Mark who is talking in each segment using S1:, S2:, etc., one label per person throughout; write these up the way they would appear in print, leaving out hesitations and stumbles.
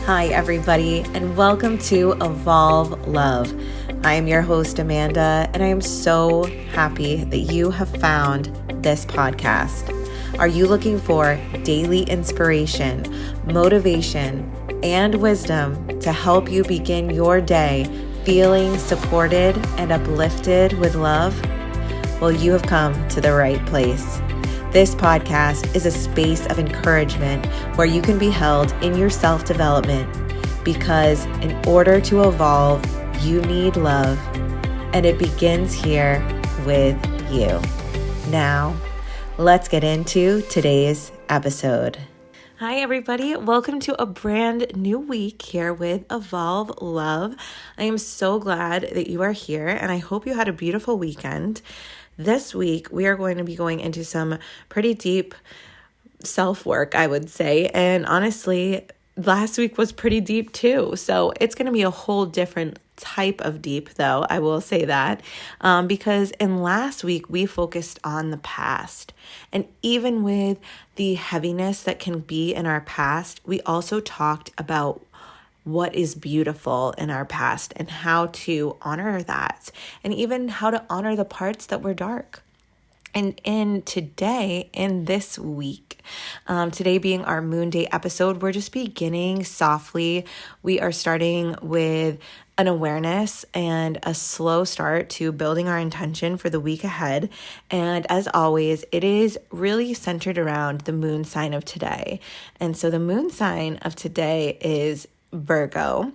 S1: Hi, everybody, and welcome to Evolve Love. I am your host, Amanda, and I am so happy that you have found this podcast. Are you looking for daily inspiration, motivation, and wisdom to help you begin your day feeling supported and uplifted with love? Well, you have come to the right place. This podcast is a space of encouragement where you can be held in your self-development because in order to evolve, you need love, and it begins here with you. Now, let's get into today's episode. Hi, everybody. Welcome to a brand new week here with Evolve Love. I am so glad that you are here, and I hope you had a beautiful weekend. This week, we are going to be going into some pretty deep self-work, I would say. And honestly, last week was pretty deep too. So it's going to be a whole different type of deep, though, I will say that. Because in last week, we focused on the past. And even with the heaviness that can be in our past, we also talked about what is beautiful in our past and how to honor that, and even how to honor the parts that were dark. And in this week, today being our Moon Day episode, we're just beginning softly. We are starting with an awareness and a slow start to building our intention for the week ahead. And as always, it is really centered around the moon sign of today. And so the moon sign of today is Virgo,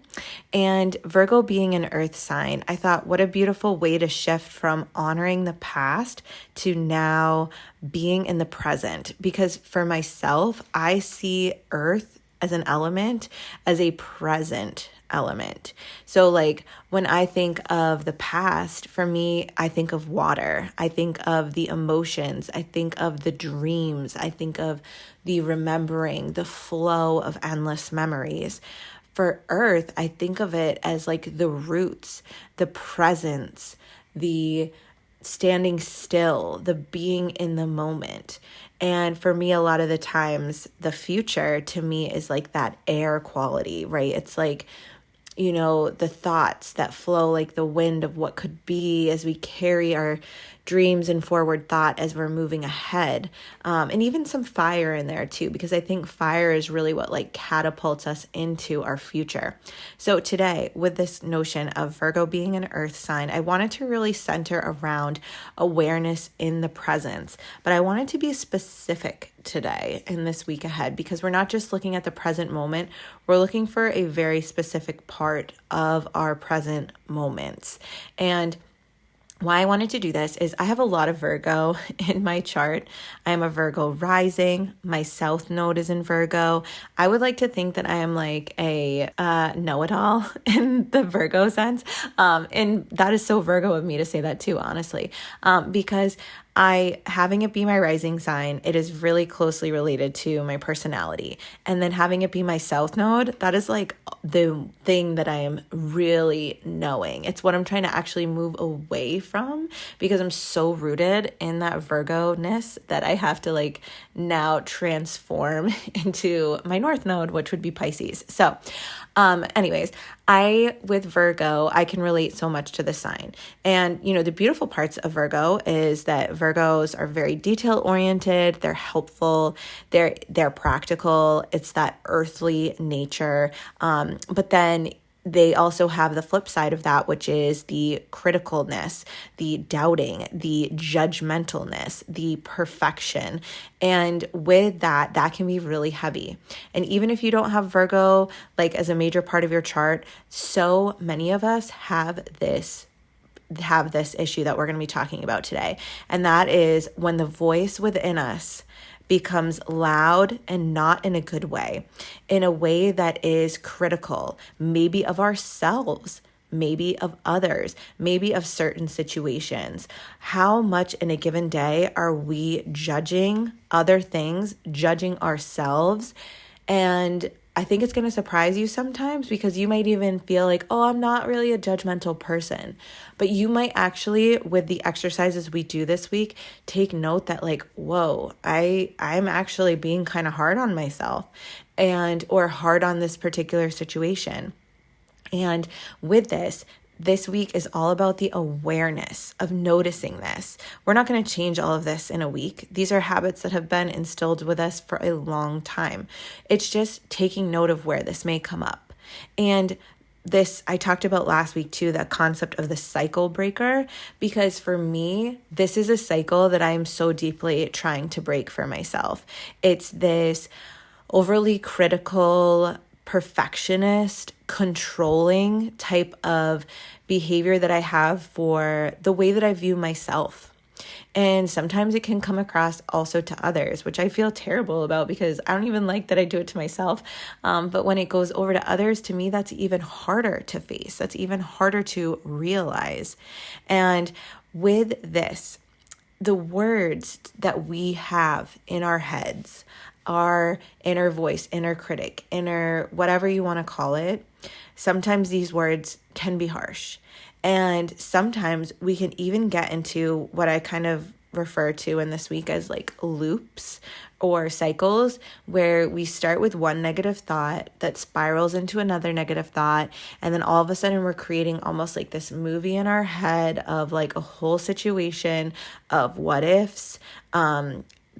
S1: and Virgo being an earth sign, I thought what a beautiful way to shift from honoring the past to now being in the present. Because for myself, I see earth as an element, as a present element. So like when I think of the past, for me, I think of water. I think of the emotions. I think of the dreams. I think of the remembering, the flow of endless memories. For earth, I think of it as like the roots, the presence, the standing still, the being in the moment. And for me, a lot of the times, the future to me is like that air quality, right? It's like, you know, the thoughts that flow like the wind of what could be as we carry our dreams and forward thought as we're moving ahead. And even some fire in there too, because I think fire is really what like catapults us into our future. So today, with this notion of Virgo being an earth sign, I wanted to really center around awareness in the presence, but I wanted to be specific today in this week ahead, because we're not just looking at the present moment, we're looking for a very specific part of our present moments. And why I wanted to do this is I have a lot of Virgo in my chart. I am a Virgo rising. My south node is in Virgo. I would like to think that I am like a know-it-all in the Virgo sense. And that is so Virgo of me to say that too, honestly, because having it be my rising sign, it is really closely related to my personality. And then having it be my south node, that is like the thing that I am really knowing. It's what I'm trying to actually move away from, because I'm so rooted in that Virgo-ness that I have to like now transform into my north node, which would be Pisces. So anyways, with Virgo, I can relate so much to the sign. And, you know, the beautiful parts of Virgo is that Virgos are very detail oriented. They're helpful. They're practical. It's that earthly nature. But then they also have the flip side of that, which is the criticalness, the doubting, the judgmentalness, the perfection. And with that, that can be really heavy. And even if you don't have Virgo, like as a major part of your chart, so many of us have this issue that we're going to be talking about today. And that is when the voice within us becomes loud and not in a good way, in a way that is critical, maybe of ourselves, maybe of others, maybe of certain situations. How much in a given day are we judging other things, judging ourselves, And I think it's going to surprise you sometimes because you might even feel like, oh, I'm not really a judgmental person. But you might actually, with the exercises we do this week, take note that like, whoa, I'm actually being kind of hard on myself or hard on this particular situation. And with this week is all about the awareness of noticing this. We're not going to change all of this in a week. These are habits that have been instilled with us for a long time. It's just taking note of where this may come up. And this, I talked about last week too, that concept of the cycle breaker, because for me, this is a cycle that I'm so deeply trying to break for myself. It's this overly critical, perfectionist, controlling type of behavior that I have for the way that I view myself. And sometimes it can come across also to others, which I feel terrible about because I don't even like that I do it to myself. But when it goes over to others, to me, that's even harder to face. That's even harder to realize. And with this, the words that we have in our heads, our inner voice, inner critic, inner whatever you want to call it, sometimes these words can be harsh. And sometimes we can even get into what I kind of refer to in this week as like loops or cycles, where we start with one negative thought that spirals into another negative thought. And then all of a sudden we're creating almost like this movie in our head of like a whole situation of what ifs,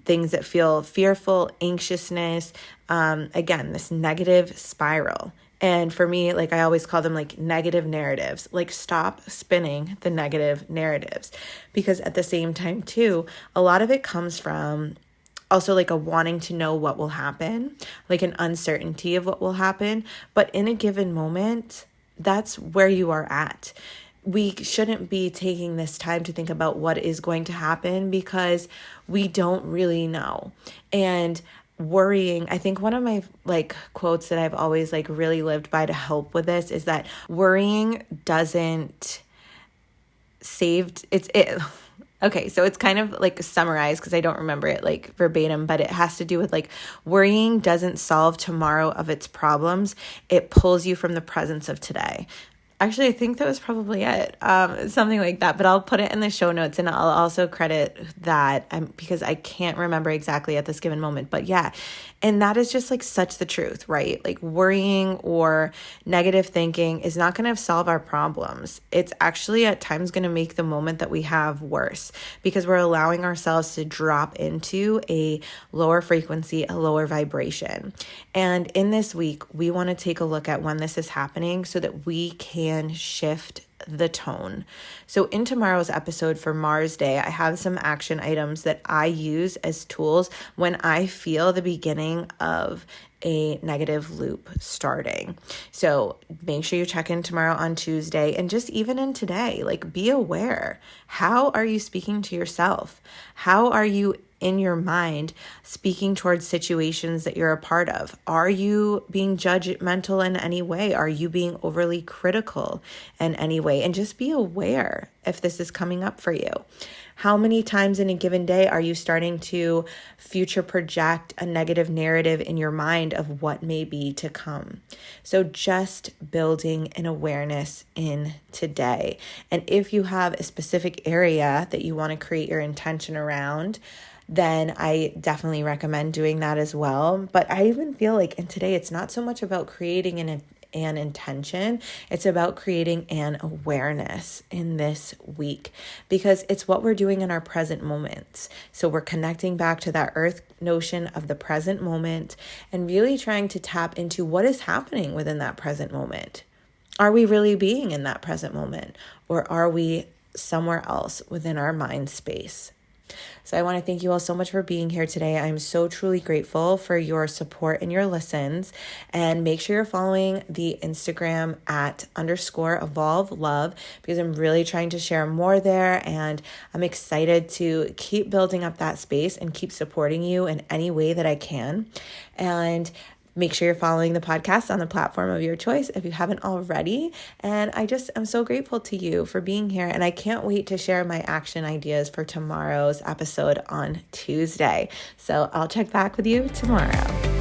S1: things that feel fearful, anxiousness, again, this negative spiral. And for me, like I always call them like negative narratives, like stop spinning the negative narratives, because at the same time too, a lot of it comes from also like a wanting to know what will happen, like an uncertainty of what will happen. But in a given moment, that's where you are at. We shouldn't be taking this time to think about what is going to happen because we don't really know. And worrying, I think one of my like quotes that I've always like really lived by to help with this is that worrying doesn't okay, so it's kind of like summarized because I don't remember it like verbatim, but it has to do with like worrying doesn't solve tomorrow of its problems. It pulls you from the presence of today. Actually, I think that was probably it, something like that, but I'll put it in the show notes and I'll also credit that because I can't remember exactly at this given moment, but yeah. And that is just like such the truth, right? Like worrying or negative thinking is not going to solve our problems. It's actually at times going to make the moment that we have worse because we're allowing ourselves to drop into a lower frequency, a lower vibration. And in this week, we want to take a look at when this is happening so that we can shift the tone. So in tomorrow's episode for Mars Day, I have some action items that I use as tools when I feel the beginning of a negative loop starting. So make sure you check in tomorrow on Tuesday, and just even in today, like be aware. How are you speaking to yourself? How are you in your mind speaking towards situations that you're a part of? Are you being judgmental in any way? Are you being overly critical in any way? And just be aware if this is coming up for you. How many times in a given day are you starting to future project a negative narrative in your mind of what may be to come? So just building an awareness in today. And if you have a specific area that you want to create your intention around, then I definitely recommend doing that as well. But I even feel like in today, it's not so much about creating an intention. It's about creating an awareness in this week because it's what we're doing in our present moments. So we're connecting back to that earth notion of the present moment and really trying to tap into what is happening within that present moment. Are we really being in that present moment, or are we somewhere else within our mind space? So I want to thank you all so much for being here today. I'm so truly grateful for your support and your listens. And make sure you're following the Instagram at _evolve_love because I'm really trying to share more there. And I'm excited to keep building up that space and keep supporting you in any way that I can. And make sure you're following the podcast on the platform of your choice if you haven't already. And I'm so grateful to you for being here. And I can't wait to share my action ideas for tomorrow's episode on Tuesday. So I'll check back with you tomorrow.